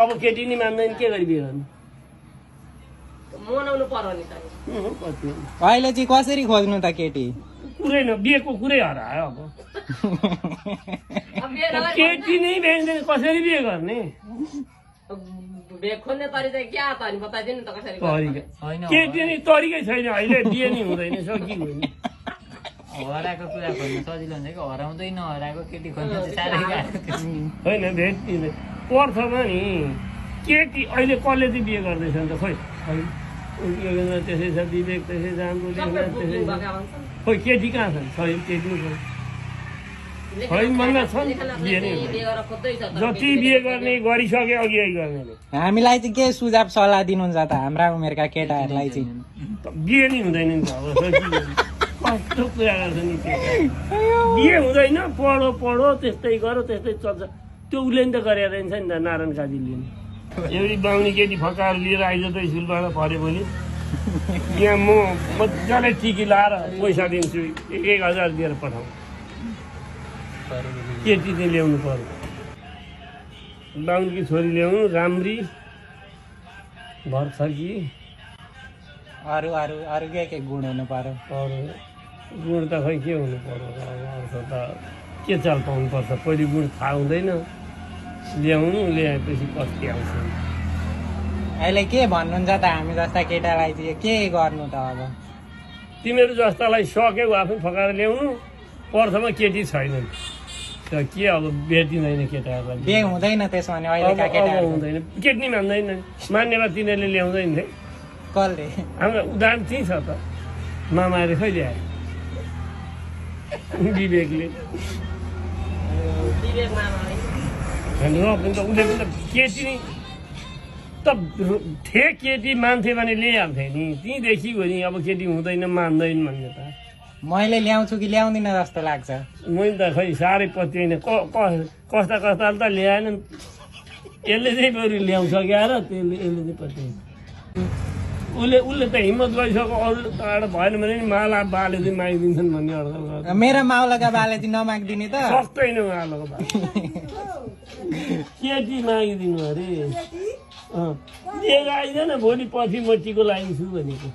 अब केटी नि मान्दैन के गरी बिहे गर्नु मनाउनु पर्यो नि त अहिले चाहिँ कसरी खोज्नु त केटी कुरै न बिहेको कुरै हरायो अब केटी नै भेट्दैन कसरी बिहे गर्ने खोज्ने तरिका क्या त अनि बताइदिनु त कसरी केटी नै तरिकै छैन अहिले बिहे नै हुँदैन सकिनु हराएको कुरा खोज्नु सजिलो हुन्छ कि हराउँदै नहराएको केटी खोज्नु साह्रै गाह्रो होइन भेटिँदैन पर्थमा नि केटी अहिले कसले चाहिँ बिहे गर्दैछ नि त खोइ योगेन्द्र त्यसै छ विवेक त्यसै जाम्रो त्यसै खोइ केटी कहाँ छन् छैन केटी छैन भन्दा छन् बिहे नै जति बिहे गर्ने गरिसके अघि गर्ने हामीलाई चाहिँ के सुझाव सल्लाह दिनुहुन्छ त हाम्रा उमेरका केटाहरूलाई चाहिँ बिहे नै हुँदैन नि त अब कस्तो कुरा गर्छ नि बिहे हुँदैन पढो पढो त्यस्तै गरो त्यस्तै चल्छ त्यो उसले नि त गरेर रहेछ नि त नारायण काजीले एउटी बाहुनी केटी फकाएर लिएर आइज त स्कुलबाट पऱ्यो भने यहाँ म मजाले टिकी लाएर पैसा दिन्छु 1000 दिएर पठाउँ केटी चाहिँ ल्याउनु पर्यो बाहुनीकी छोरी ल्याउनु राम्री भर छ कि अरू अरू अरू के गुण हुनु पर्यो अरू गुण त खै के हुनु पर्यो अर्थ त के चाल पाउनुपर्छ पहिले गुण थाहा हुँदैन ल्याउनु ल्याएपछि कति आउँछ अहिले के भन्नुहुन्छ त हामी जस्ता केटालाई चाहिँ के गर्नु त अब तिमीहरू जस्तालाई सक्यौ आफै फकाएर ल्याउनु पर्थमा केटी छैनन् त के अब भेटिँदैन केटाहरूलाई बिहे हुँदैन त्यसो भने अहिलेका केटाहरू हुँदैन केटी नि मान्दैन मान्नेमा तिनीहरूले ल्याउँदैन है कसले हाम्रो उदाहरण त्यही छ त मामाले खै ल्याए विवेकले उसले पनि त केटी नि त केटी मान्थे भने ल्याइहाल्थे नि त्यहीँदेखि हो नि अब केटी हुँदैन मान्दैन भन्ने त मैले ल्याउँछु कि ल्याउँदिनँ जस्तो लाग्छ मैले त खै साह्रै पत्याइन कस्ता कस्ताले त ल्याएनन् यसले चाहिँ बरु ल्याउँछ क्या र त्यसले यसले चाहिँ पत्याइन उसले त हिम्मत गरिसक्यो अरू टाढो भएन भने नि माला बाले चाहिँ मागिदिन्छन् भन्ने अर्थ मेरो माउलाका बाले चाहिँ नमागिदिने त सक्दैन मालाको बाले केटी मागिदिनु अरे लिएर आइदैन भोलि पछि म टिको लागिन्छु भनेको